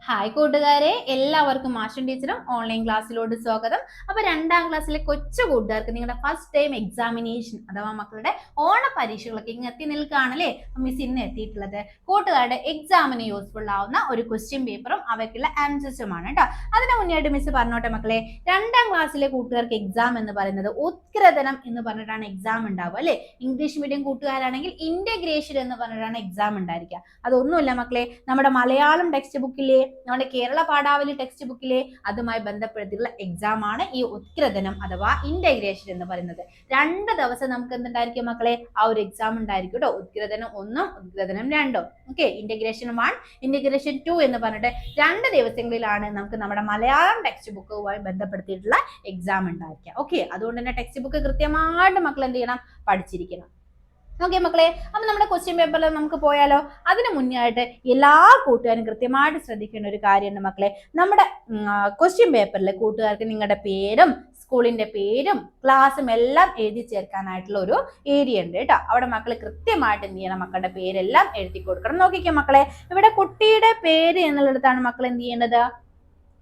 Hi കൂട്ടുകാരെ, എല്ലാവർക്കും മാഷൻ ടീച്ചറും ഓൺലൈൻ ക്ലാസ്സിലോട്ട് സ്വാഗതം. അപ്പൊ 2ാം ക്ലാസ്സിലെ കൊച്ചു കൂട്ടുകാർക്ക് നിങ്ങളുടെ ഫസ്റ്റ് ടൈം എക്സാമിനേഷൻ അഥവാ മക്കളുടെ ഓണ പരീക്ഷകളൊക്കെ ഇങ്ങ് എത്തി നിൽക്കുകയാണല്ലേ. മിസ് ഇന്ന് എത്തിയിട്ടുള്ളത് കൂട്ടുകാരുടെ എക്സാമിന് യൂസ്ഫുൾ ആവുന്ന ഒരു ക്വസ്റ്റ്യൻ പേപ്പറും അവയ്ക്കുള്ള ആൻസേഴ്സുമാണ് കേട്ടോ. അതിന് മുന്നേയായിട്ട് മിസ് പറഞ്ഞോട്ടെ മക്കളെ, 2ാം ക്ലാസ്സിലെ കൂട്ടുകാർക്ക് എക്സാം എന്ന് പറയുന്നത് ഉത്കൃതനം എന്ന് പറഞ്ഞിട്ടാണ് എക്സാം ഉണ്ടാവുക അല്ലെ. ഇംഗ്ലീഷ് മീഡിയം കൂട്ടുകാരാണെങ്കിൽ ഇന്റഗ്രേഷൻ എന്ന് പറഞ്ഞിട്ടാണ് എക്സാം ഉണ്ടായിരിക്കുക. അതൊന്നുമില്ല മക്കളെ, നമ്മുടെ മലയാളം ടെക്സ്റ്റ് ബുക്കിലെ നമ്മുടെ കേരള പാഠാവലി ടെക്സ്റ്റ് ബുക്കിലെ അതുമായി ബന്ധപ്പെടുത്തിയുള്ള എക്സാം ആണ് ഈ ഉത്കൃതനം അഥവാ ഇന്റഗ്രേഷൻ എന്ന് പറയുന്നത്. 2 ദിവസം നമുക്ക് എന്തുണ്ടായിരിക്കും മക്കളെ, ആ ഒരു എക്സാം ഉണ്ടായിരിക്കും കേട്ടോ. ഉത്കൃതനം 1ഉം ഉത്കൃതനം 2ഉം. ഓക്കെ, ഇന്റഗ്രേഷൻ 1, ഇന്റഗ്രേഷൻ 2 എന്ന് പറഞ്ഞിട്ട് 2 ദിവസങ്ങളിലാണ് നമുക്ക് നമ്മുടെ മലയാളം ടെക്സ്റ്റ് ബുക്കുമായി ബന്ധപ്പെടുത്തിയിട്ടുള്ള എക്സാം ഉണ്ടായിരിക്കുക. ഓക്കെ, അതുകൊണ്ട് തന്നെ ടെക്സ്റ്റ് ബുക്ക് കൃത്യമായിട്ട് മക്കൾ എന്ത് ചെയ്യണം, പഠിച്ചിരിക്കണം. ഓക്കെ മക്കളെ, അപ്പൊ നമ്മുടെ ക്വസ്റ്റ്യൻ പേപ്പറിൽ നമുക്ക് പോയാലോ. അതിന് മുന്നേ ആയിട്ട് എല്ലാ കൂട്ടുകാരും കൃത്യമായിട്ട് ശ്രദ്ധിക്കേണ്ട ഒരു കാര്യമുണ്ട് മക്കളെ. നമ്മുടെ ക്വസ്റ്റ്യൻ പേപ്പറിൽ കൂട്ടുകാർക്ക് നിങ്ങളുടെ പേരും സ്കൂളിന്റെ പേരും ക്ലാസ്സും എല്ലാം എഴുതി ചേർക്കാനായിട്ടുള്ള ഒരു ഏരിയ ഉണ്ട് കേട്ടോ. അവിടെ മക്കൾ കൃത്യമായിട്ട് എന്ത് ചെയ്യണം, മക്കളുടെ പേരെല്ലാം എഴുതി കൊടുക്കണം. നോക്കിക്കോ മക്കളെ, ഇവിടെ കുട്ടിയുടെ പേര് എന്നുള്ളിടത്താണ് മക്കൾ എന്ത് ചെയ്യേണ്ടത്,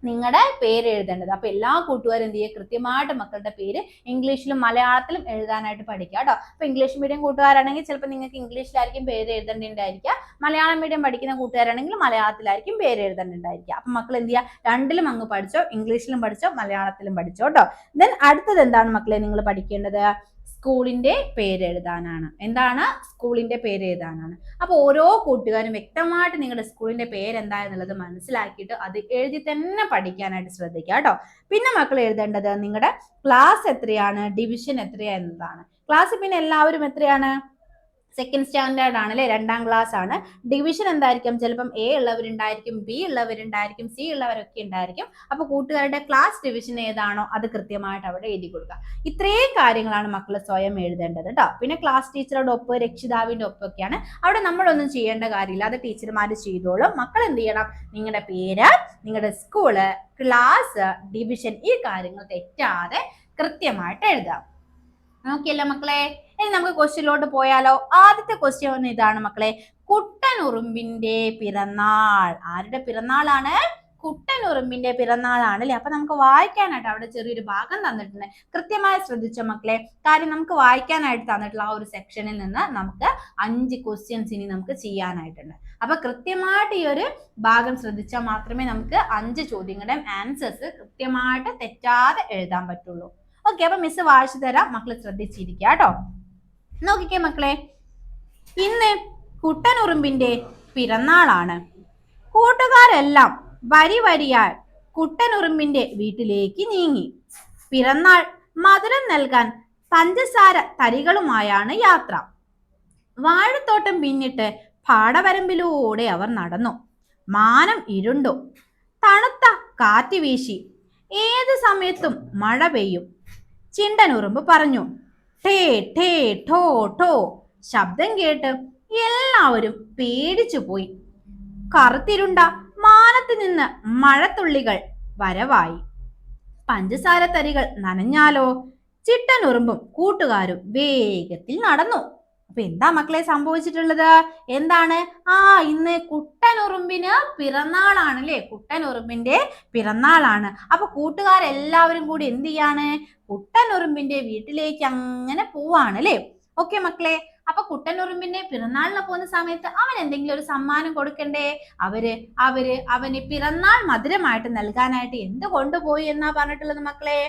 നിങ്ങളുടെ പേര് എഴുതേണ്ടത്. അപ്പൊ എല്ലാ കൂട്ടുകാരും എന്ത് ചെയ്യുക, കൃത്യമായിട്ട് മക്കളുടെ പേര് ഇംഗ്ലീഷിലും മലയാളത്തിലും എഴുതാനായിട്ട് പഠിക്കുക കേട്ടോ. അപ്പൊ ഇംഗ്ലീഷ് മീഡിയം കൂട്ടുകാരാണെങ്കിൽ ചിലപ്പോൾ നിങ്ങൾക്ക് ഇംഗ്ലീഷിലായിരിക്കും പേര് എഴുതേണ്ടതായിരിക്കുക, മലയാളം മീഡിയം പഠിക്കുന്ന കൂട്ടുകാരാണെങ്കിൽ മലയാളത്തിലായിരിക്കും പേര് എഴുതേണ്ടതായിരിക്കുക. അപ്പൊ മക്കൾ എന്ത് ചെയ്യുക, രണ്ടിലും അങ്ങ് പഠിച്ചോ, ഇംഗ്ലീഷിലും പഠിച്ചോ മലയാളത്തിലും പഠിച്ചോ കേട്ടോ. ദെൻ അടുത്തത് എന്താണ് മക്കളെ നിങ്ങൾ പഠിക്കേണ്ടത്, സ്കൂളിന്റെ പേര് എഴുതാനാണ്. എന്താണ്, സ്കൂളിന്റെ പേര് എഴുതാനാണ്. അപ്പൊ ഓരോ കൂട്ടുകാരും വ്യക്തമായിട്ട് നിങ്ങളുടെ സ്കൂളിന്റെ പേര് എന്താ എന്നുള്ളത് മനസ്സിലാക്കിയിട്ട് അത് എഴുതി തന്നെ പഠിക്കാനായിട്ട് ശ്രദ്ധിക്കുക കേട്ടോ. പിന്നെ മക്കൾ എഴുതേണ്ടത് നിങ്ങളുടെ ക്ലാസ് എത്രയാണ്, ഡിവിഷൻ എത്രയാ എന്നതാണ്. ക്ലാസ് പിന്നെ എല്ലാവരും എത്രയാണ്, സെക്കൻഡ് സ്റ്റാൻഡേർഡ് ആണ് അല്ലെ, 2ാം ക്ലാസ് ആണ്. ഡിവിഷൻ എന്തായിരിക്കും, ചിലപ്പം എ ഉള്ളവരുണ്ടായിരിക്കും, ബി ഉള്ളവരുണ്ടായിരിക്കും, സി ഉള്ളവരൊക്കെ ഉണ്ടായിരിക്കും. അപ്പൊ കൂട്ടുകാരുടെ ക്ലാസ് ഡിവിഷൻ ഏതാണോ അത് കൃത്യമായിട്ട് അവിടെ എഴുതി കൊടുക്കുക. ഇത്രയും കാര്യങ്ങളാണ് മക്കൾ സ്വയം എഴുതേണ്ടത് കേട്ടോ. പിന്നെ ക്ലാസ് ടീച്ചറുടെ ഒപ്പ്, രക്ഷിതാവിന്റെ ഒപ്പൊക്കെയാണ്. അവിടെ നമ്മളൊന്നും ചെയ്യേണ്ട കാര്യമില്ല, അത് ടീച്ചർമാർ ചെയ്തോളും. മക്കൾ എന്ത് ചെയ്യണം, നിങ്ങളുടെ പേര്, നിങ്ങളുടെ സ്കൂള്, ക്ലാസ്, ഡിവിഷൻ ഈ കാര്യങ്ങൾ തെറ്റാതെ കൃത്യമായിട്ട് എഴുതാം. നോക്കിയല്ലോ മക്കളെ, ഇനി നമുക്ക് ക്വസ്റ്റ്യനിലോട്ട് പോയാലോ. ആദ്യത്തെ ക്വസ്റ്റ്യൻ ഇതാണ് മക്കളെ, കുട്ടനുറുമ്പിന്റെ പിറന്നാൾ. ആരുടെ പിറന്നാളാണ്, കുട്ടനുറുമ്പിന്റെ പിറന്നാളാണ് അല്ലെ. അപ്പൊ നമുക്ക് വായിക്കാനായിട്ട് അവിടെ ചെറിയൊരു ഭാഗം തന്നിട്ടുണ്ട്. കൃത്യമായി ശ്രദ്ധിച്ച മക്കളെ, കാര്യം നമുക്ക് വായിക്കാനായിട്ട് തന്നിട്ടുള്ള ആ ഒരു സെക്ഷനിൽ നിന്ന് നമുക്ക് 5 ക്വസ്റ്റ്യൻസ് ഇനി നമുക്ക് ചെയ്യാനായിട്ടുണ്ട്. അപ്പൊ കൃത്യമായിട്ട് ഈ ഒരു ഭാഗം ശ്രദ്ധിച്ചാൽ മാത്രമേ നമുക്ക് 5 ചോദ്യങ്ങളുടെയും ആൻസേഴ്സ് കൃത്യമായിട്ട് തെറ്റാതെ എഴുതാൻ പറ്റുള്ളൂ. ഓക്കെ, അപ്പൊ മിസ് വായിച്ചു തരാം, മക്കൾ ശ്രദ്ധിച്ചിരിക്കുക കേട്ടോ. നോക്കിക്കേ മക്കളെ, ഇന്ന് കുട്ടനുറുമ്പിന്റെ പിറന്നാളാണ്. കൂട്ടുകാരെല്ലാം വരി വരിയായി കുട്ടനുറുമ്പിന്റെ വീട്ടിലേക്ക് നീങ്ങി. പിറന്നാൾ മധുരം നൽകാൻ പഞ്ചസാര തരികളുമായാണ് യാത്ര. വാഴത്തോട്ടം പിന്നിട്ട് പാടവരമ്പിലൂടെ അവർ നടന്നു. മാനം ഇരുണ്ടു, തണുത്ത കാറ്റ് വീശി. ഏത് സമയത്തും മഴ പെയ്യും. ചിണ്ടനുറുമ്പ് പറഞ്ഞു. ടേ ടേ ടോ ടോ. ശബ്ദം കേട്ട് എല്ലാവരും പേടിച്ചു പോയി. കറുത്തിരുണ്ട മാനത്ത് നിന്ന് മഴത്തുള്ളികൾ വരവായി. പഞ്ചസാര തരികൾ നനഞ്ഞാലോ. ചിട്ടനുറുമ്പും കൂട്ടുകാരും വേഗത്തിൽ നടന്നു. അപ്പൊ എന്താ മക്കളെ സംഭവിച്ചിട്ടുള്ളത്, എന്താണ്, ഇന്ന് കുട്ടനുറുമ്പിന് പിറന്നാളാണ് അല്ലെ. കുട്ടനുറുമ്പിന്റെ പിറന്നാളാണ്. അപ്പൊ കൂട്ടുകാരെല്ലാവരും കൂടി എന്ത് ചെയ്യാണ്, കുട്ടനുറുമ്പിന്റെ വീട്ടിലേക്ക് അങ്ങനെ പോവാണ് അല്ലെ. ഓക്കെ മക്കളെ, അപ്പൊ കുട്ടനുറുമ്പിന്റെ പിറന്നാളിന് പോകുന്ന സമയത്ത് അവൻ എന്തെങ്കിലും ഒരു സമ്മാനം കൊടുക്കണ്ടേ. അവന് പിറന്നാൾ മധുരമായിട്ട് നൽകാനായിട്ട് എന്ത് കൊണ്ടുപോയി എന്നാ പറഞ്ഞിട്ടുള്ളത് മക്കളെ,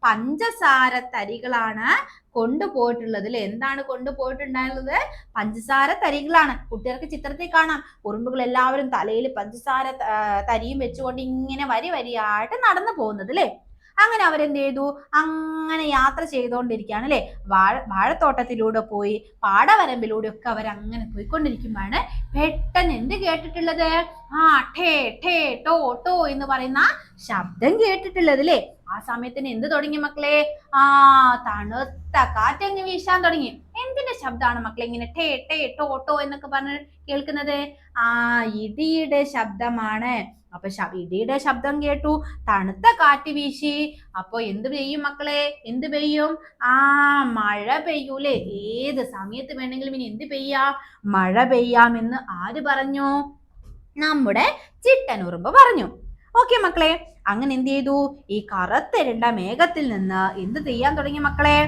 പഞ്ചസാര തരികളാണ് കൊണ്ടുപോയിട്ടുള്ളത് അല്ലെ. എന്താണ് കൊണ്ടുപോയിട്ടുണ്ടായിരുന്നത്, പഞ്ചസാര തരികളാണ്. കുട്ടികൾക്ക് ചിത്രത്തിൽ കാണാം, ഉറുമ്പുകൾ എല്ലാവരും തലയിൽ പഞ്ചസാര തരിയും വെച്ചുകൊണ്ട് ഇങ്ങനെ വരി വരിയായിട്ട് നടന്നു പോകുന്നത് അല്ലെ. അങ്ങനെ അവരെന്ത് ചെയ്തു, അങ്ങനെ യാത്ര ചെയ്തുകൊണ്ടിരിക്കുകയാണ് അല്ലെ. വാഴത്തോട്ടത്തിലൂടെ പോയി പാടവരമ്പിലൂടെ ഒക്കെ അവർ അങ്ങനെ പോയിക്കൊണ്ടിരിക്കുമ്പോഴാണ് പെട്ടെന്ന് എന്ത് കേട്ടിട്ടുള്ളത്, ടേ ടേ ടോ ടോ എന്ന് പറയുന്ന ശബ്ദം കേട്ടിട്ടുള്ളത് അല്ലെ. ആ സമയത്തിന് എന്ത് തുടങ്ങി മക്കളെ, തണുത്ത കാറ്റങ്ങ് വീശാൻ തുടങ്ങി. എന്തിന്റെ ശബ്ദമാണ് മക്കളെ ഇങ്ങനെ ടേ ടേ ടോ ടോ എന്നൊക്കെ പറഞ്ഞ് കേൾക്കുന്നത്, ഇടിയുടെ ശബ്ദമാണ്. അപ്പൊ ഇടിയുടെ ശബ്ദം കേട്ടു, തണുത്ത കാറ്റ് വീശി. അപ്പൊ എന്ത് പെയ്യും മക്കളെ, എന്ത് പെയ്യും, മഴ പെയ്യൂലേ. ഏത് സമയത്ത് വേണമെങ്കിലും ഇനി എന്ത് പെയ്യാം, മഴ പെയ്യാമെന്ന് ആര് പറഞ്ഞു, നമ്മുടെ ചിട്ടനുറുമ്പ് പറഞ്ഞു. ഓക്കെ മക്കളെ, അങ്ങനെ എന്ത് ചെയ്തു? ഈ കറുത്തിരണ്ട മേഘത്തിൽ നിന്ന് എന്ത് ചെയ്യാൻ തുടങ്ങി മക്കളെ?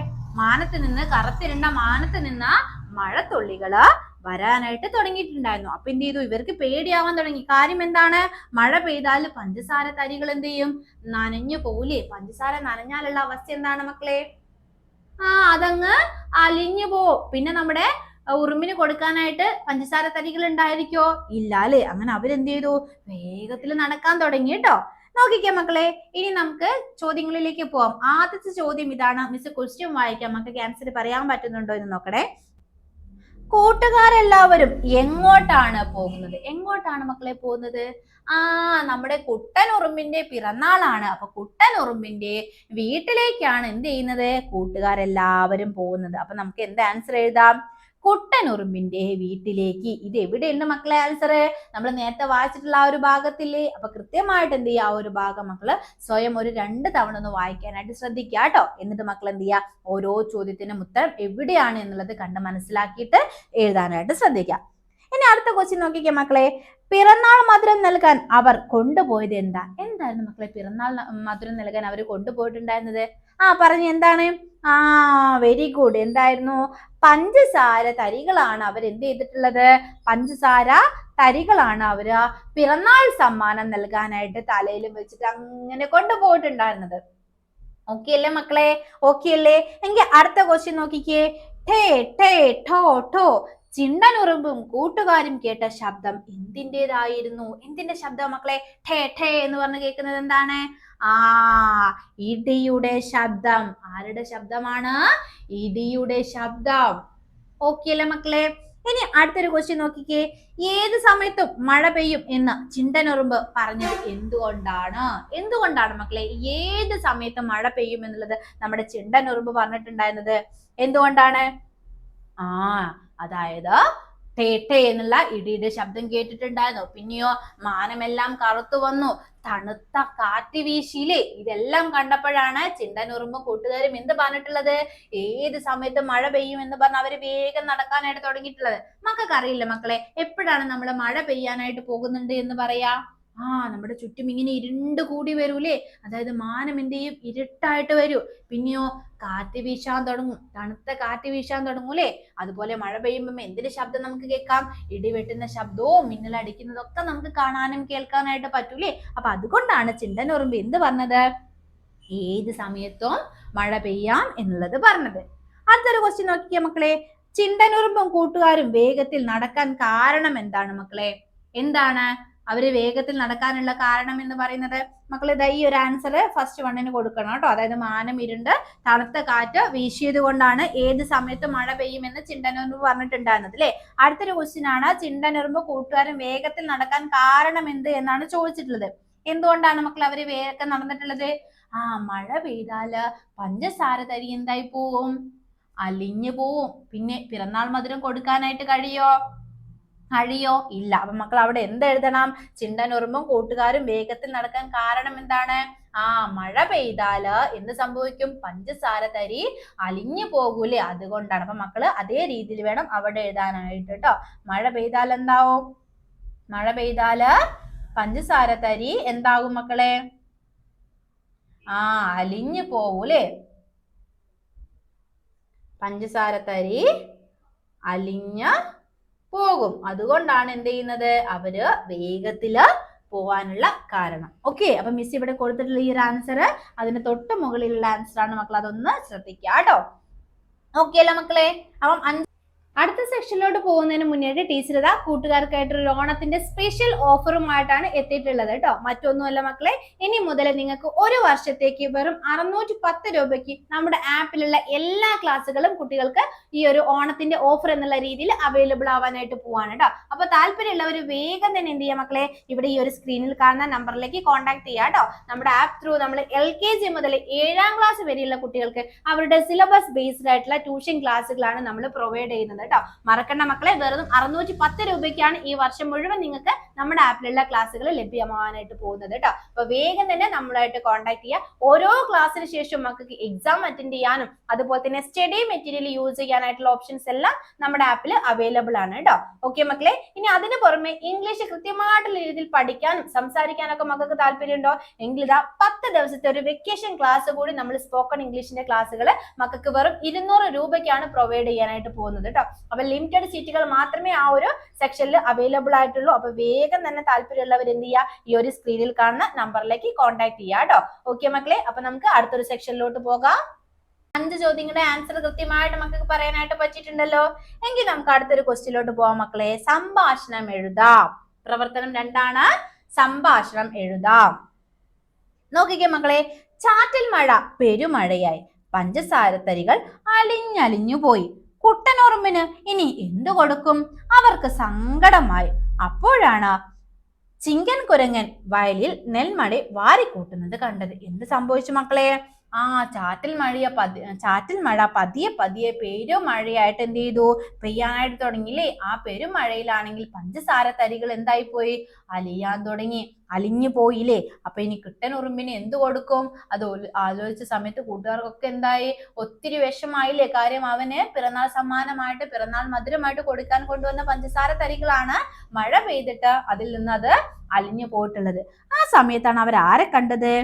കറുത്തിരണ്ട മാനത്ത് നിന്ന് മഴത്തുള്ളികള് വരാനായിട്ട് തുടങ്ങിയിട്ടുണ്ടായിരുന്നു. അപ്പൊ എന്ത് ചെയ്തു? ഇവർക്ക് പേടിയാവാൻ തുടങ്ങി. കാര്യം എന്താണ്? മഴ പെയ്താൽ പഞ്ചസാര തരികൾ എന്ത് ചെയ്യും? നനഞ്ഞു പോവില്ലേ? പഞ്ചസാര നനഞ്ഞാലുള്ള അവസ്ഥ എന്താണ് മക്കളെ? അതങ്ങ് അലിഞ്ഞു പോവും. പിന്നെ നമ്മുടെ ഉറുമ്പിന് കൊടുക്കാനായിട്ട് പഞ്ചസാര തരികൾ ഉണ്ടായിരിക്കോ? ഇല്ല അല്ലെ? അങ്ങനെ അവരെന്ത് ചെയ്തു? വേഗത്തിൽ നടക്കാൻ തുടങ്ങി കേട്ടോ. നോക്കിക്കേ മക്കളെ, ഇനി നമുക്ക് ചോദ്യങ്ങളിലേക്ക് പോവാം. ആദ്യത്തെ ചോദ്യം ഇതാണ്. മിസ് ക്വസ്റ്റ്യൻ വായിക്കാം, നമുക്ക് ആൻസർ പറയാൻ പറ്റുന്നുണ്ടോ എന്ന് നോക്കണേ. കൂട്ടുകാരെല്ലാവരും എങ്ങോട്ടാണ് പോകുന്നത്? എങ്ങോട്ടാണ് മക്കളെ പോകുന്നത്? നമ്മുടെ കുട്ടനുറുമ്പിന്റെ പിറന്നാളാണ്. അപ്പൊ കുട്ടനുറുമ്പിന്റെ വീട്ടിലേക്കാണ് എന്ത് ചെയ്യുന്നത്? കൂട്ടുകാരെല്ലാവരും പോകുന്നത്. അപ്പൊ നമുക്ക് എന്ത് ആൻസർ എഴുതാം? കുട്ടനുറുമ്പിന്റെ വീട്ടിലേക്ക്. ഇത് എവിടെയുണ്ട് മക്കളെ ആൻസർ? നമ്മൾ നേരത്തെ വായിച്ചിട്ടുള്ള ആ ഒരു ഭാഗത്തില്ലേ? അപ്പൊ കൃത്യമായിട്ട് എന്ത് ചെയ്യുക? ആ ഒരു ഭാഗം മക്കള് സ്വയം ഒരു 2 തവണ ഒന്ന് വായിക്കാനായിട്ട് ശ്രദ്ധിക്കുക കേട്ടോ. എന്നിട്ട് മക്കൾ എന്ത് ചെയ്യുക? ഓരോ ചോദ്യത്തിനും ഉത്തരം എവിടെയാണ് എന്നുള്ളത് കണ്ട് മനസ്സിലാക്കിയിട്ട് എഴുതാനായിട്ട് ശ്രദ്ധിക്കുക. ഇനി അടുത്ത ക്വസ്റ്റ്യൻ നോക്കിക്കേ മക്കളെ. പിറന്നാൾ മധുരം നൽകാൻ അവർ കൊണ്ടുപോയത് എന്തായിരുന്നു മക്കളെ? പിറന്നാൾ മധുരം നൽകാൻ അവർ കൊണ്ടുപോയിട്ടുണ്ടായിരുന്നത്? പറഞ്ഞു, എന്താണ്? Very good. എന്തായിരുന്നു? പഞ്ചസാര തരികളാണ് അവർ എന്ത് ചെയ്തിട്ടുള്ളത്? പഞ്ചസാര തരികളാണ് അവര് പിറന്നാൾ സമ്മാനം നൽകാനായിട്ട് തലയിലും വെച്ചിട്ട് അങ്ങനെ കൊണ്ടുപോയിട്ടുണ്ടായിരുന്നത്. ഓക്കെ അല്ലേ മക്കളെ? ഓക്കെ അല്ലേ? എങ്കിൽ അടുത്ത ക്വസ്റ്റ്യൻ നോക്കിക്കേ. ടേ ടേ ഠോ ഠോ ചിണ്ടനുറുമ്പും കൂട്ടുകാരും കേട്ട ശബ്ദം എന്തിൻ്റെതായിരുന്നു? എന്തിന്റെ ശബ്ദം മക്കളെ? ഠേ ഠേ എന്ന് പറഞ്ഞ് കേൾക്കുന്നത് എന്താണ്? ഇടിയുടെ ശബ്ദം. ആരുടെ ശബ്ദമാണ്? ഇടിയുടെ ശബ്ദം. ഓക്കെ അല്ലേ മക്കളെ? ഇനി അടുത്തൊരു ക്വസ്റ്റ്യൻ നോക്കിക്കേ. ഏത് സമയത്തും മഴ പെയ്യും എന്ന് ചിണ്ടനുറുമ്പ് പറഞ്ഞത് എന്തുകൊണ്ടാണ്? എന്തുകൊണ്ടാണ് മക്കളെ ഏത് സമയത്തും മഴ പെയ്യും എന്നുള്ളത് നമ്മുടെ ചിണ്ടനുറുമ്പ് പറഞ്ഞിട്ടുണ്ടായിരുന്നത്? എന്തുകൊണ്ടാണ്? അതായത് ടേ എന്നുള്ള ഇടിയുടെ ശബ്ദം കേട്ടിട്ടുണ്ടായിരുന്നു. പിന്നെയോ മാനമെല്ലാം കറുത്തു വന്നു, തണുത്ത കാറ്റ് വീശിയില്ലേ? ഇതെല്ലാം കണ്ടപ്പോഴാണ് ചിണ്ടനുറുമ്പും കൂട്ടുകാരും എന്ത് പറഞ്ഞിട്ടുള്ളത്? ഏത് സമയത്ത് മഴ പെയ്യും എന്ന് പറഞ്ഞ് അവര് വേഗം നടക്കാനായിട്ട് തുടങ്ങിയിട്ടുള്ളത്. മക്കൾക്ക് അറിയില്ല മക്കളെ, എപ്പോഴാണ് നമ്മൾ മഴ പെയ്യാനായിട്ട് പോകുന്നുണ്ട് എന്ന് പറയാ? നമ്മുടെ ചുറ്റും ഇങ്ങനെ ഇരുണ്ട് കൂടി വരൂലേ? അതായത് മാനം എന്ത് ചെയ്യും? ഇരുട്ടായിട്ട് വരൂ. പിന്നെയോ കാറ്റ് വീശാൻ തുടങ്ങും, തണുത്ത കാറ്റ് വീശാൻ തുടങ്ങൂലേ? അതുപോലെ മഴ പെയ്യുമ്പോൾ എന്തിന്റെ ശബ്ദം നമുക്ക് കേൾക്കാം? ഇടിവെട്ടുന്ന ശബ്ദവും മിന്നലടിക്കുന്നതൊക്കെ നമുക്ക് കാണാനും കേൾക്കാനായിട്ട് പറ്റൂലേ? അപ്പൊ അതുകൊണ്ടാണ് ചിണ്ടനുറുമ്പ് എന്ത് പറഞ്ഞത്? ഏത് സമയത്തും മഴ പെയ്യാം എന്നുള്ളത് പറഞ്ഞത്. അടുത്തൊരു ക്വസ്റ്റ്യൻ നോക്കിക്കേ മക്കളെ. ചിണ്ടനുറുമ്പും കൂട്ടുകാരും വേഗത്തിൽ നടക്കാൻ കാരണം എന്താണ് മക്കളെ? എന്താണ് അവര് വേഗത്തിൽ നടക്കാനുള്ള കാരണം എന്ന് പറയുന്നത്? മക്കൾ ഇതാ ഈ ഒരു ആൻസർ ഫസ്റ്റ് വണ്ണിന് കൊടുക്കണം കേട്ടോ. അതായത് മാനം ഇരുണ്ട്, തണുത്ത കാറ്റ് വീശിയത് കൊണ്ടാണ് ഏത് സമയത്ത് മഴ പെയ്യുമെന്ന് ചിണ്ടനുറുമ്പ് പറഞ്ഞിട്ടുണ്ടായിരുന്നത് അല്ലെ? അടുത്തൊരു ക്വസ്റ്റ്യൻ ആണ്, ചിണ്ടനുറുമ്പ് കൂട്ടുകാരും വേഗത്തിൽ നടക്കാൻ കാരണം എന്ത് എന്നാണ് ചോദിച്ചിട്ടുള്ളത്. എന്തുകൊണ്ടാണ് മക്കൾ അവര് വേഗം നടന്നിട്ടുള്ളത്? മഴ പെയ്താല് പഞ്ചസാര തരി എന്തായി പോവും? അലിഞ്ഞു പോവും. പിന്നെ പിറന്നാൾ മധുരം കൊടുക്കാനായിട്ട് കഴിയോ? ഇല്ല. അപ്പൊ മക്കൾ അവിടെ എന്ത് എഴുതണം? ചിണ്ടനുറുമ്പും കൂട്ടുകാരും വേഗത്തിൽ നടക്കാൻ കാരണം എന്താണ്? മഴ പെയ്താല് എന്ത് സംഭവിക്കും? പഞ്ചസാര തരി അലിഞ്ഞു പോകൂലേ? അതുകൊണ്ടാണ്. അപ്പൊ മക്കള് അതേ രീതിയിൽ വേണം അവിടെ എഴുതാനായിട്ട് കേട്ടോ. മഴ പെയ്താൽ എന്താവും? മഴ പെയ്താല് പഞ്ചസാര തരി എന്താകും മക്കളെ? അലിഞ്ഞു പോവൂലേ? പഞ്ചസാര തരി അലിഞ്ഞ പോകും. അതുകൊണ്ടാണ് എന്ത് ചെയ്യുന്നത്? അവര് വേഗത്തില് പോവാനുള്ള കാരണം. ഓക്കെ, അപ്പൊ മിസ് ഇവിടെ കൊടുത്തിട്ടുള്ള ഈ ഒരു ആൻസർ അതിന് തൊട്ട് മുകളിലുള്ള ആൻസർ ആണ് മക്കൾ. അതൊന്ന് ശ്രദ്ധിക്കുക കേട്ടോ. ഓക്കെ അല്ല മക്കളെ? അപ്പം അടുത്ത സെക്ഷനിലോട്ട് പോകുന്നതിന് മുന്നേ ടീച്ചർ ഇതാ കൂട്ടുകാർക്കായിട്ടൊരു ഓണത്തിന്റെ സ്പെഷ്യൽ ഓഫറുമായിട്ടാണ് എത്തിയിട്ടുള്ളത് കേട്ടോ. മറ്റൊന്നുമല്ല മക്കളെ, ഇനി മുതൽ നിങ്ങൾക്ക് ഒരു വർഷത്തേക്ക് വെറും 610 രൂപയ്ക്ക് നമ്മുടെ ആപ്പിലുള്ള എല്ലാ ക്ലാസ്സുകളും കുട്ടികൾക്ക് ഈ ഒരു ഓണത്തിന്റെ ഓഫർ എന്നുള്ള രീതിയിൽ അവൈലബിൾ ആവാനായിട്ട് പോവാണ് കേട്ടോ. അപ്പൊ താല്പര്യമുള്ളവർ വേഗം തന്നെ എന്ത് ചെയ്യാം മക്കളെ? ഇവിടെ ഈ ഒരു സ്ക്രീനിൽ കാണുന്ന നമ്പറിലേക്ക് കോൺടാക്ട് ചെയ്യാം കേട്ടോ. നമ്മുടെ ആപ്പ് ത്രൂ നമ്മൾ LKG മുതൽ 7ാം ക്ലാസ് വരെയുള്ള കുട്ടികൾക്ക് അവരുടെ സിലബസ് ബേസ്ഡ് ആയിട്ടുള്ള ട്യൂഷൻ ക്ലാസ്സുകളാണ് നമ്മൾ പ്രൊവൈഡ് ചെയ്യുന്നത് കേട്ടോ. മറക്കണ്ട മക്കളെ, വെറും 610 രൂപയ്ക്കാണ് ഈ വർഷം മുഴുവൻ നിങ്ങൾക്ക് നമ്മുടെ ആപ്പിലുള്ള ക്ലാസ്സുകൾ ലഭ്യമാവാനായിട്ട് പോകുന്നത് കേട്ടോ. അപ്പൊ വേഗം തന്നെ നമ്മളായിട്ട് കോൺടാക്ട് ചെയ്യുക. ഓരോ ക്ലാസ്സിന് ശേഷം മക്കൾക്ക് എക്സാം അറ്റൻഡ് ചെയ്യാനും അതുപോലെ തന്നെ സ്റ്റഡി മെറ്റീരിയൽ യൂസ് ചെയ്യാനായിട്ടുള്ള ഓപ്ഷൻസ് എല്ലാം നമ്മുടെ ആപ്പിൽ അവൈലബിൾ ആണ് കേട്ടോ. ഓക്കെ മക്കളെ, ഇനി അതിന് പുറമെ ഇംഗ്ലീഷ് കൃത്യമായിട്ടുള്ള രീതിയിൽ പഠിക്കാനും സംസാരിക്കാനൊക്കെ മക്കൾക്ക് താല്പര്യമുണ്ടോ എങ്കിൽ ഇതാ 10 ദിവസത്തെ ഒരു വെക്കേഷൻ ക്ലാസ് കൂടി നമ്മൾ സ്പോക്കൺ ഇംഗ്ലീഷിന്റെ ക്ലാസ്സുകൾ മക്കൾക്ക് വെറും 200 രൂപയ്ക്കാണ് പ്രൊവൈഡ് ചെയ്യാനായിട്ട് പോകുന്നത് കേട്ടോ. അപ്പൊ ലിമിറ്റഡ് സീറ്റുകൾ മാത്രമേ ആ ഒരു സെക്ഷനിൽ അവൈലബിൾ ആയിട്ടുള്ളൂ. അപ്പൊ വേഗം തന്നെ താല്പര്യമുള്ളവർ എന്ത് ചെയ്യുക, ഈ ഒരു സ്ക്രീനിൽ കാണുന്ന നമ്പറിലേക്ക് കോൺടാക്ട് ചെയ്യുക കേട്ടോ. ഓക്കെ മക്കളെ, അപ്പൊ നമുക്ക് അടുത്തൊരു സെക്ഷനിലോട്ട് പോകാം. 5 ചോദ്യങ്ങളുടെ ആൻസർ കൃത്യമായിട്ട് മക്കൾക്ക് പറയാനായിട്ട് പറ്റിയിട്ടുണ്ടല്ലോ. എങ്കിൽ നമുക്ക് അടുത്തൊരു ക്വസ്റ്റ്യനിലോട്ട് പോവാം മക്കളെ. സംഭാഷണം എഴുതാം. പ്രവർത്തനം 2 സംഭാഷണം എഴുതാം. നോക്കിക്കേ മക്കളെ, ചാറ്റൽ മഴ പെരുമഴയായി, പഞ്ചസാരത്തരികൾ അലിഞ്ഞലിഞ്ഞു പോയി. കുട്ടനുറുമ്പിന് ഇനി എന്തു കൊടുക്കും? അവർക്ക് സങ്കടമായി. അപ്പോഴാണ് ചിങ്കൻ കുരങ്ങൻ വയലിൽ നെൽമണി വാരിക്കൂട്ടുന്നത് കണ്ടത്. എന്ത് സംഭവിച്ചു മക്കളെ? ചാറ്റൽ മഴ പതിയെ പതിയെ പെരുമഴയായിട്ട് എന്ത് ചെയ്തു? പെയ്യാനായിട്ട് തുടങ്ങിയില്ലേ? ആ പെരുമഴയിലാണെങ്കിൽ പഞ്ചസാര തരികൾ എന്തായി പോയി? അലിയാൻ തുടങ്ങി, അലിഞ്ഞു പോയില്ലേ? അപ്പൊ ഇനി കിട്ടനുറുമ്പിന് എന്ത് കൊടുക്കും? അത് ആലോചിച്ച സമയത്ത് കൂട്ടുകാർക്കൊക്കെ എന്തായി? ഒത്തിരി വിഷമായില്ലേ? കാര്യം അവന് പിറന്നാൾ സമ്മാനമായിട്ട്, പിറന്നാൾ മധുരമായിട്ട് കൊടുക്കാൻ കൊണ്ടുവന്ന പഞ്ചസാര തരികളാണ് മഴ പെയ്തിട്ട് അതിൽ നിന്ന് അത് അലിഞ്ഞു പോയിട്ടുള്ളത്. ആ സമയത്താണ് അവർ ആരെ കണ്ടത്?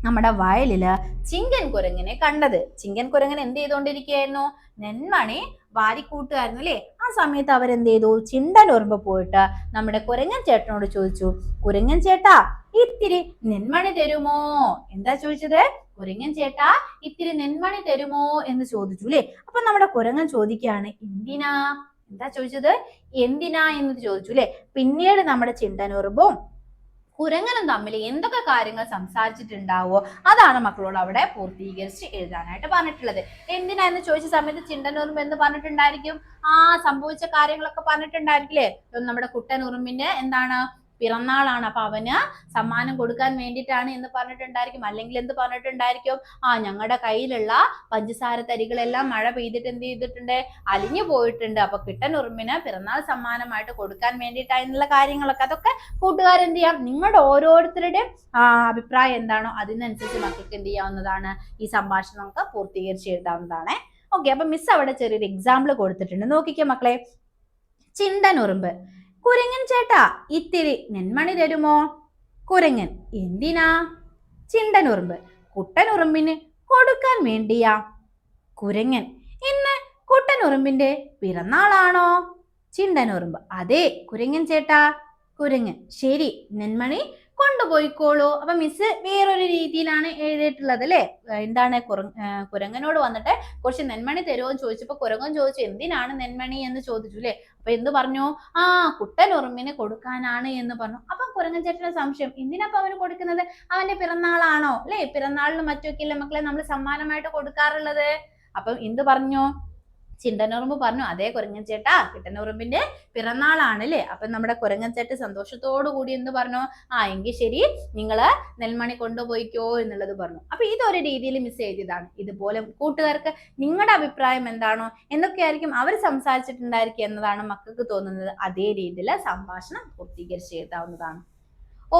നമ്മുടെ വയലില് ചിങ്കൻ കുരങ്ങനെ കണ്ടത്. ചിങ്കൻ കുരങ്ങൻ എന്ത് ചെയ്തുകൊണ്ടിരിക്കുകയായിരുന്നു? നെന്മണി വാരിക്കൂട്ടുകായിരുന്നു അല്ലേ? ആ സമയത്ത് അവരെന്ത് ചെയ്തു? ചിണ്ടനുറുമ്പ് പോയിട്ട് നമ്മുടെ കുരങ്ങൻ ചേട്ടനോട് ചോദിച്ചു, കുരങ്ങൻ ചേട്ടാ ഇത്തിരി നെന്മണി തരുമോ? എന്താ ചോദിച്ചത്? കുരങ്ങൻ ചേട്ടാ ഇത്തിരി നെന്മണി തരുമോ എന്ന് ചോദിച്ചു അല്ലേ? അപ്പൊ നമ്മുടെ കുരങ്ങൻ ചോദിക്കുകയാണ്, എന്തിനാ? എന്താ ചോദിച്ചത്? എന്തിനാ എന്ന് ചോദിച്ചു അല്ലേ? പിന്നീട് നമ്മുടെ ചിണ്ടനുറുമ്പും കുരങ്ങനും തമ്മിൽ എന്തൊക്കെ കാര്യങ്ങൾ സംസാരിച്ചിട്ടുണ്ടാവോ അതാണ് മക്കളോട് അവിടെ പൂർത്തീകരിച്ച് എഴുതാനായിട്ട് പറഞ്ഞിട്ടുള്ളത്. എന്തിനാന്ന് ചോദിച്ച സമയത്ത് ചിണ്ടനുറുമ്പ് എന്ന് പറഞ്ഞിട്ടുണ്ടായിരിക്കും? സംഭവിച്ച കാര്യങ്ങളൊക്കെ പറഞ്ഞിട്ടുണ്ടായിരിക്കില്ലേ? നമ്മുടെ കുട്ടനുറുമ്പിന്റെ എന്താണ് പിറന്നാളാണ്, അപ്പൊ അവന് സമ്മാനം കൊടുക്കാൻ വേണ്ടിയിട്ടാണ് എന്ന് പറഞ്ഞിട്ടുണ്ടായിരിക്കും. അല്ലെങ്കിൽ എന്ത് പറഞ്ഞിട്ടുണ്ടായിരിക്കും? ഞങ്ങളുടെ കയ്യിലുള്ള പഞ്ചസാര തരികളെല്ലാം മഴ പെയ്തിട്ട് എന്ത് ചെയ്തിട്ടുണ്ട്? അലിഞ്ഞു പോയിട്ടുണ്ട്. അപ്പൊ കിട്ടനുറുമ്പിന് പിറന്നാൾ സമ്മാനമായിട്ട് കൊടുക്കാൻ വേണ്ടിയിട്ടായിരുന്നുള്ള കാര്യങ്ങളൊക്കെ, അതൊക്കെ കൂട്ടുകാരെന്ത് ചെയ്യാം? നിങ്ങളുടെ ഓരോരുത്തരുടെയും അഭിപ്രായം എന്താണോ അതിനനുസരിച്ച് മക്കൾക്ക് എന്ത് ചെയ്യാവുന്നതാണ്? ഈ സംഭാഷണം നമുക്ക് പൂർത്തീകരിച്ച് എഴുതാവുന്നതാണ്. ഓക്കെ, അപ്പൊ മിസ് അവിടെ ചെറിയൊരു എക്സാമ്പിൾ കൊടുത്തിട്ടുണ്ട്. നോക്കിക്കേ മക്കളെ. ചിണ്ടനുറുമ്പ്, കുരങ്ങൻ ചേട്ടാ ഇത്തിരി നെന്മണി തരുമോ? കുരങ്ങൻ, എന്തിനാ? ചിണ്ടനുറുമ്പ്, കുട്ടനുറുമ്പിന് കൊടുക്കാൻ വേണ്ടിയാ. കുരങ്ങൻ, ഇന്ന് കുട്ടനുറുമ്പിന്റെ പിറന്നാളാണോ? ചിണ്ടനുറുമ്പ്, അതെ കുരങ്ങൻ ചേട്ടാ. കുരങ്ങൻ, ശരി നെന്മണി കൊണ്ടുപോയിക്കോളൂ. അപ്പൊ മിസ് വേറൊരു രീതിയിലാണ് എഴുതിയിട്ടുള്ളത് അല്ലെ? എന്താണ്? കുരങ്ങനോട് വന്നിട്ട് കുറച്ച് നെന്മണി തരുമോ എന്ന് ചോദിച്ചപ്പോ കുരങ്ങൻ ചോദിച്ചു, എന്തിനാണ് നെന്മണി എന്ന് ചോദിച്ചു അല്ലെ? അപ്പൊ എന്ത് പറഞ്ഞു? കുട്ടനുറുമ്പിന് കൊടുക്കാനാണ് എന്ന് പറഞ്ഞു. അപ്പൊ കുരങ്ങൻ ചേട്ടന് സംശയം, എന്തിനാ അവന് കൊടുക്കുന്നത്? അവന്റെ പിറന്നാളാണോ അല്ലെ? പിറന്നാളിന് മറ്റൊക്കെ ഇല്ലേ മക്കളെ നമ്മൾ സമ്മാനമായിട്ട് കൊടുക്കാറുള്ളത്? അപ്പം എന്ത് പറഞ്ഞു? ചിണ്ടനുറുമ്പ് പറഞ്ഞു, അതേ കുരങ്ങൻ ചേട്ടാ കിട്ടനുറുമ്പിന്റെ പിറന്നാളാണ് അല്ലേ? അപ്പൊ നമ്മുടെ കുരങ്ങൻ ചേട്ടൻ സന്തോഷത്തോടു കൂടി എന്ന് പറഞ്ഞു, എങ്കിൽ ശരി നിങ്ങള് നെൽമണി കൊണ്ടുപോയിക്കോ എന്നുള്ളത് പറഞ്ഞു. അപ്പൊ ഇതൊരു രീതിയിൽ മിസ് എഴുതിയതാണ്. ഇതുപോലെ കൂട്ടുകാർക്ക് നിങ്ങളുടെ അഭിപ്രായം എന്താണോ, എന്തൊക്കെയായിരിക്കും അവർ സംസാരിച്ചിട്ടുണ്ടായിരിക്കും എന്നതാണ് മക്കൾക്ക് തോന്നുന്നത്, അതേ രീതിയിൽ സംഭാഷണം പൂർത്തീകരിച്ച് എഴുതാവുന്നതാണ്.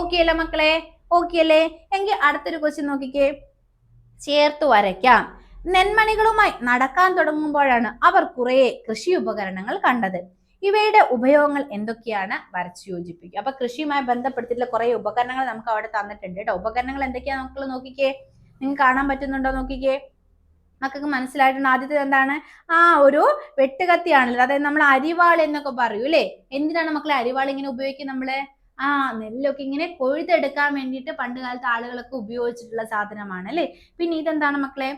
ഓക്കെ അല്ലേ മക്കളെ? ഓക്കെ അല്ലേ? എങ്കിൽ അടുത്തൊരു ക്വസ്റ്റ്യൻ നോക്കിക്കേ. ചേർത്ത് വരയ്ക്കാം. നെന്മണികളുമായി നടക്കാൻ തുടങ്ങുമ്പോഴാണ് അവർ കുറെ കൃഷി ഉപകരണങ്ങൾ കണ്ടത്. ഇവയുടെ ഉപയോഗങ്ങൾ എന്തൊക്കെയാണ്? വരച്ചു യോജിപ്പിക്കുക. അപ്പൊ കൃഷിയുമായി ബന്ധപ്പെടുത്തിയിട്ടുള്ള കുറെ ഉപകരണങ്ങൾ നമുക്ക് അവിടെ തന്നിട്ടുണ്ട് കേട്ടോ. ഉപകരണങ്ങൾ എന്തൊക്കെയാ മക്കൾ നോക്കിക്കേ. നിങ്ങൾക്ക് കാണാൻ പറ്റുന്നുണ്ടോ നോക്കിക്കേ. മക്കൾക്ക് മനസ്സിലായിട്ടുണ്ട്. ആദ്യത്തെ എന്താണ്? ഒരു വെട്ടുകത്തിയാണല്ലോ. അതായത് നമ്മൾ അരിവാൾ എന്നൊക്കെ പറയൂ അല്ലേ? എന്തിനാണ് മക്കളെ അരിവാൾ ഇങ്ങനെ ഉപയോഗിക്കുക? നമ്മള് നെല്ലൊക്കെ ഇങ്ങനെ കൊയ്തെടുക്കാൻ വേണ്ടിയിട്ട് പണ്ട് കാലത്ത് ആളുകളൊക്കെ ഉപയോഗിച്ചിട്ടുള്ള സാധനമാണ് അല്ലേ? പിന്നെ ഇതെന്താണ് മക്കളെ?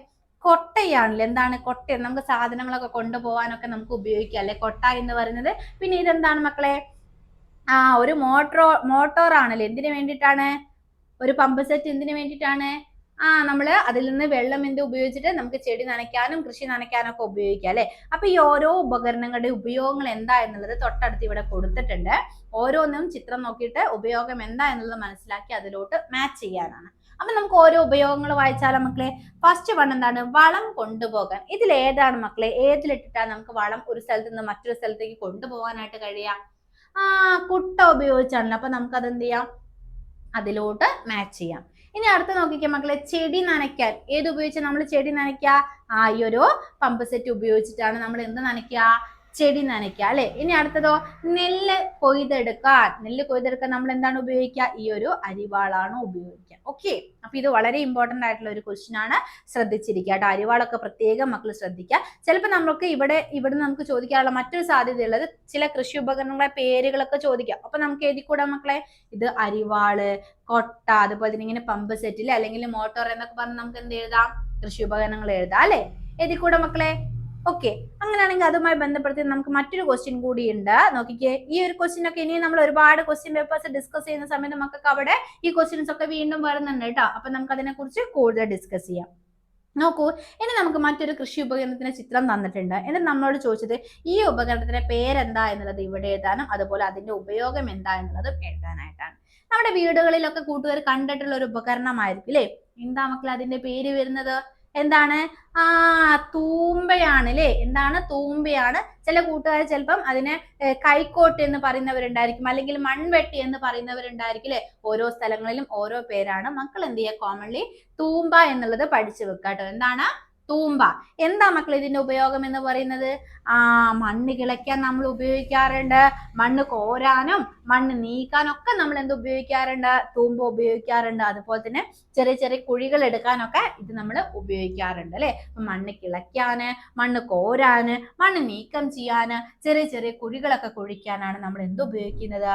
കൊട്ടയാണല്ലേ. എന്താണ് കൊട്ട? നമുക്ക് സാധനങ്ങളൊക്കെ കൊണ്ടുപോകാനൊക്കെ നമുക്ക് ഉപയോഗിക്കാം അല്ലെ കൊട്ട എന്ന് പറയുന്നത്. പിന്നെ ഇതെന്താണ് മക്കളെ? ഒരു മോട്ടോർ ആണല്ലേ. എന്തിനു വേണ്ടിയിട്ടാണ്? ഒരു പമ്പ് സെറ്റ് എന്തിനു വേണ്ടിയിട്ടാണ്? നമ്മള് അതിൽ നിന്ന് വെള്ളം ഉപയോഗിച്ചിട്ട് നമുക്ക് ചെടി നനയ്ക്കാനും കൃഷി നനയ്ക്കാനും ഒക്കെ ഉപയോഗിക്കാം അല്ലെ? അപ്പൊ ഈ ഓരോ ഉപകരണങ്ങളുടെ ഉപയോഗങ്ങൾ എന്താ എന്നുള്ളത് തൊട്ടടുത്ത് ഇവിടെ കൊടുത്തിട്ടുണ്ട്. ഓരോന്നും ചിത്രം നോക്കിയിട്ട് ഉപയോഗം എന്താ എന്നുള്ളത് മനസ്സിലാക്കി അതിലോട്ട് മാച്ച് ചെയ്യാനാണ്. അപ്പൊ നമുക്ക് ഓരോ ഉപയോഗങ്ങൾ വായിച്ചാലോ മക്കളെ? ഫസ്റ്റ് വൺ എന്താണ്? വളം കൊണ്ടുപോകാൻ. ഇതിൽ ഏതാണ് മക്കളെ? ഏതിലിട്ടിട്ടാണ് നമുക്ക് വളം ഒരു സ്ഥലത്ത് നിന്ന് മറ്റൊരു സ്ഥലത്തേക്ക് കൊണ്ടുപോകാനായിട്ട് കഴിയാം? കുട്ട ഉപയോഗിച്ചാണല്ലോ. അപ്പൊ നമുക്ക് അത് എന്ത് ചെയ്യാം? അതിലോട്ട് മാച്ച് ചെയ്യാം. ഇനി അടുത്ത നോക്കിക്കേ മക്കളെ, ചെടി നനയ്ക്കാൻ ഏത് ഉപയോഗിച്ച് നമ്മൾ ചെടി നനയ്ക്കുക? ഈ ഒരു പമ്പ് സെറ്റ് ഉപയോഗിച്ചിട്ടാണ് നമ്മൾ എന്ത് നനയ്ക്കുക? ചെടി നനയ്ക്കുക അല്ലെ. ഇനി അടുത്തതോ, നെല്ല് കൊയ്തെടുക്കാൻ. നെല്ല് കൊയ്തെടുക്കാൻ നമ്മൾ എന്താണ് ഉപയോഗിക്കുക? ഈ ഒരു അരിവാളാണ് ഉപയോഗിക്കുക. ഓക്കെ, അപ്പൊ ഇത് വളരെ ഇമ്പോർട്ടന്റ് ആയിട്ടുള്ള ഒരു ക്വസ്റ്റ്യൻ ആണ്. ശ്രദ്ധിച്ചിരിക്കുക കേട്ടോ. അരിവാളൊക്കെ പ്രത്യേകം മക്കൾ ശ്രദ്ധിക്കുക. ചിലപ്പോൾ നമുക്ക് ഇവിടെ നമുക്ക് ചോദിക്കാനുള്ള മറ്റൊരു സാധ്യതയുള്ളത് ചില കൃഷി ഉപകരണങ്ങളുടെ പേരുകളൊക്കെ ചോദിക്കാം. അപ്പൊ നമുക്ക് എഴുതിക്കൂടാ മക്കളെ? ഇത് അരിവാള്, കൊട്ട, അതുപോലെ തന്നെ ഇങ്ങനെ പമ്പ് സെറ്റില് അല്ലെങ്കിൽ മോട്ടോർ എന്നൊക്കെ പറഞ്ഞ് നമുക്ക് എന്ത് എഴുതാം? കൃഷി ഉപകരണങ്ങൾ എഴുതാം അല്ലെ. എഴുതിക്കൂടാ മക്കളെ? ഓക്കെ, അങ്ങനെയാണെങ്കിൽ അതുമായി ബന്ധപ്പെടുത്തി നമുക്ക് മറ്റൊരു ക്വസ്റ്റ്യൻ കൂടി ഉണ്ട്. നോക്കിക്കേ, ഈ ഒരു ക്വസ്റ്റ്യൻ ഒക്കെ ഇനി നമ്മൾ ഒരുപാട് ക്വസ്റ്റ്യൻ പേപ്പേഴ്സ് ഡിസ്കസ് ചെയ്യുന്ന സമയത്ത് നമുക്ക് അവിടെ ഈ ക്വസ്റ്റ്യൻസ് ഒക്കെ വീണ്ടും വരുന്നുണ്ട് കേട്ടോ. അപ്പൊ നമുക്ക് അതിനെ കുറിച്ച് കൂടുതൽ ഡിസ്കസ് ചെയ്യാം. നോക്കൂ, ഇനി നമുക്ക് മറ്റൊരു കൃഷി ഉപകരണത്തിന്റെ ചിത്രം തന്നിട്ടുണ്ട്. എന്നിട്ട് നമ്മളോട് ചോദിച്ചത് ഈ ഉപകരണത്തിന്റെ പേരെന്താ എന്നുള്ളത് ഇവിടെ എഴുതാനും അതുപോലെ അതിന്റെ ഉപയോഗം എന്താ എന്നുള്ളതും എഴുതാനായിട്ടാണ്. നമ്മുടെ വീടുകളിലൊക്കെ കൂട്ടുകാർ കണ്ടിട്ടുള്ള ഒരു ഉപകരണമായിരിക്കും അല്ലെ. എന്താ മക്കളെ അതിന്റെ പേര് വരുന്നത്? എന്താണ്? തൂമ്പയാണ് അല്ലെ. എന്താണ്? തൂമ്പയാണ്. ചില കൂട്ടുകാർ ചിലപ്പം അതിനെ കൈക്കോട്ട് എന്ന് പറയുന്നവരുണ്ടായിരിക്കും, അല്ലെങ്കിൽ മൺവെട്ടി എന്ന് പറയുന്നവരുണ്ടായിരിക്കും അല്ലെ. ഓരോ സ്ഥലങ്ങളിലും ഓരോ പേരാണ്. മക്കൾ എന്ത് ചെയ്യുക? കോമൺലി തൂമ്പ എന്നുള്ളത് പഠിച്ചു വെക്കുക കേട്ടോ. എന്താണ്? തൂമ്പ. എന്താ മക്കൾ ഇതിന്റെ ഉപയോഗം എന്ന് പറയുന്നത്? മണ്ണ് കിളയ്ക്കാൻ നമ്മൾ ഉപയോഗിക്കാറുണ്ട്. മണ്ണ് കോരാനും മണ്ണ് നീക്കാനും ഒക്കെ നമ്മൾ എന്ത് ഉപയോഗിക്കാറുണ്ട്? തൂമ്പ ഉപയോഗിക്കാറുണ്ട്. അതുപോലെ തന്നെ ചെറിയ ചെറിയ കുഴികൾ എടുക്കാനൊക്കെ ഇത് നമ്മൾ ഉപയോഗിക്കാറുണ്ട് അല്ലെ. മണ്ണ് കിളയ്ക്കാന്, മണ്ണ് കോരാന്, മണ്ണ് നീക്കം ചെയ്യാന്, ചെറിയ ചെറിയ കുഴികളൊക്കെ കുഴിക്കാനാണ് നമ്മൾ എന്ത് ഉപയോഗിക്കുന്നത്?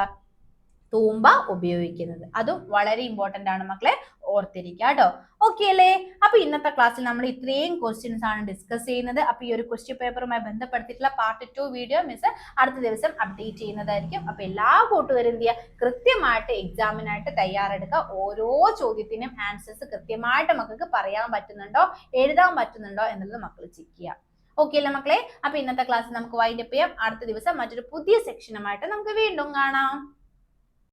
തൂമ്പ ഉപയോഗിക്കുന്നത്. അതും വളരെ ഇമ്പോർട്ടന്റ് ആണ് മക്കളെ, ഓർത്തിരിക്കുക കേട്ടോ. ഓക്കെ അല്ലേ? അപ്പൊ ഇന്നത്തെ ക്ലാസ്സിൽ നമ്മൾ ഇത്രയും ക്വസ്റ്റ്യൻസ് ആണ് ഡിസ്കസ് ചെയ്യുന്നത്. അപ്പൊ ഈ ഒരു ക്വസ്റ്റ്യൻ പേപ്പറുമായി ബന്ധപ്പെടുത്തിയിട്ടുള്ള പാർട്ട് 2 വീഡിയോ മിസ് അടുത്ത ദിവസം അപ്ഡേറ്റ് ചെയ്യുന്നതായിരിക്കും. അപ്പൊ എല്ലാ കൂട്ടുകാരും എന്ത് ചെയ്യുക? കൃത്യമായിട്ട് എക്സാമിനായിട്ട് തയ്യാറെടുക്കുക. ഓരോ ചോദ്യത്തിനും ആൻസേഴ്സ് കൃത്യമായിട്ട് മക്കൾക്ക് പറയാൻ പറ്റുന്നുണ്ടോ, എഴുതാൻ പറ്റുന്നുണ്ടോ എന്നുള്ളത് മക്കൾ ചെക്ക് ചെയ്യുക. ഓക്കെ അല്ലേ മക്കളെ? അപ്പൊ ഇന്നത്തെ ക്ലാസ് നമുക്ക് വൈൻഡപ്പ് ചെയ്യാം. അടുത്ത ദിവസം മറ്റൊരു പുതിയ സെക്ഷനുമായിട്ട് നമുക്ക് വീണ്ടും കാണാം.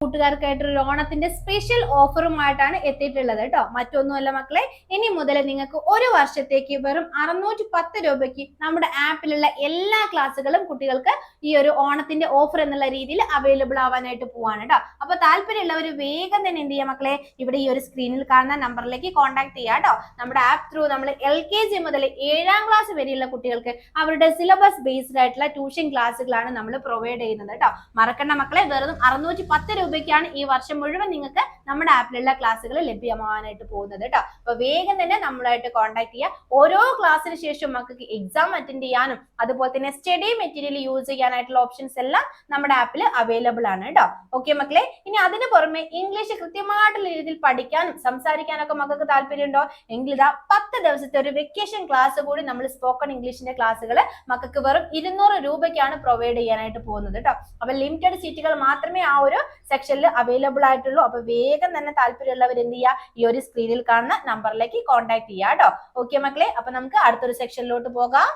കൂട്ടുകാർക്കായിട്ട് ഒരു ഓണത്തിന്റെ സ്പെഷ്യൽ ഓഫറുമായിട്ടാണ് എത്തിയിട്ടുള്ളത് കേട്ടോ. മറ്റൊന്നുമല്ല മക്കളെ, ഇനി മുതൽ നിങ്ങൾക്ക് ഒരു വർഷത്തേക്ക് വെറും 610 രൂപയ്ക്ക് നമ്മുടെ ആപ്പിലുള്ള എല്ലാ ക്ലാസ്സുകളും കുട്ടികൾക്ക് ഈ ഒരു ഓണത്തിന്റെ ഓഫർ എന്നുള്ള രീതിയിൽ അവൈലബിൾ ആവാനായിട്ട് പോവാണ് കേട്ടോ. അപ്പൊ താല്പര്യമുള്ളവർ വേഗം തന്നെ എന്ത് ചെയ്യാം മക്കളെ? ഇവിടെ ഈ ഒരു സ്ക്രീനിൽ കാണുന്ന നമ്പറിലേക്ക് കോൺടാക്ട് ചെയ്യാം കേട്ടോ. നമ്മുടെ ആപ്പ് ത്രൂ നമ്മൾ LKG മുതൽ 7ാം ക്ലാസ് വരെയുള്ള കുട്ടികൾക്ക് അവരുടെ സിലബസ് ബേസ്ഡ് ആയിട്ടുള്ള ട്യൂഷൻ ക്ലാസ്സുകളാണ് നമ്മൾ പ്രൊവൈഡ് ചെയ്യുന്നത് കേട്ടോ. മറക്കണ്ട മക്കളെ, വെറും 610 രൂപയ്ക്കാണ് ഈ വർഷം മുഴുവൻ നിങ്ങൾക്ക് നമ്മുടെ ആപ്പിലുള്ള ക്ലാസ്സുകൾ ലഭ്യമാവാനായിട്ട് പോകുന്നത് കേട്ടോ. അപ്പൊ വേഗം തന്നെ നമ്മളായിട്ട് കോൺടാക്ട് ചെയ്യുക. ഓരോ ക്ലാസ്സിന് ശേഷം മക്കൾക്ക് എക്സാം അറ്റൻഡ് ചെയ്യാനും അതുപോലെ തന്നെ സ്റ്റഡി മെറ്റീരിയൽ യൂസ് ചെയ്യാനായിട്ടുള്ള ഓപ്ഷൻസ് എല്ലാം നമ്മുടെ ആപ്പിൽ അവൈലബിൾ ആണ് കേട്ടോ. ഓക്കെ മക്കളെ, ഇനി അതിന് പുറമെ ഇംഗ്ലീഷ് കൃത്യമായിട്ടുള്ള രീതിയിൽ പഠിക്കാനും സംസാരിക്കാനൊക്കെ മക്കൾക്ക് താല്പര്യമുണ്ടോ എങ്കിൽ ഇതാ 10 ദിവസത്തെ ഒരു വെക്കേഷൻ ക്ലാസ് കൂടി നമ്മൾ സ്പോക്കൺ ഇംഗ്ലീഷിന്റെ ക്ലാസ്സുകൾ മക്കൾക്ക് വെറും 200 രൂപയ്ക്കാണ് പ്രൊവൈഡ് ചെയ്യാനായിട്ട് പോകുന്നത് കേട്ടോ. അപ്പൊ ലിമിറ്റഡ് സീറ്റുകൾ മാത്രമേ ആ ഒരു സെക്ഷനിൽ അവൈലബിൾ ആയിട്ടുള്ളൂ. അപ്പൊ വേഗം തന്നെ താല്പര്യമുള്ളവർ എന്ത് ചെയ്യുക? ഈ ഒരു സ്ക്രീനിൽ കാണുന്ന നമ്പറിലേക്ക് കോൺടാക്ട് ചെയ്യുക കേട്ടോ. ഓക്കെ മക്കളെ, അപ്പൊ നമുക്ക് അടുത്തൊരു സെക്ഷനിലോട്ട് പോകാം.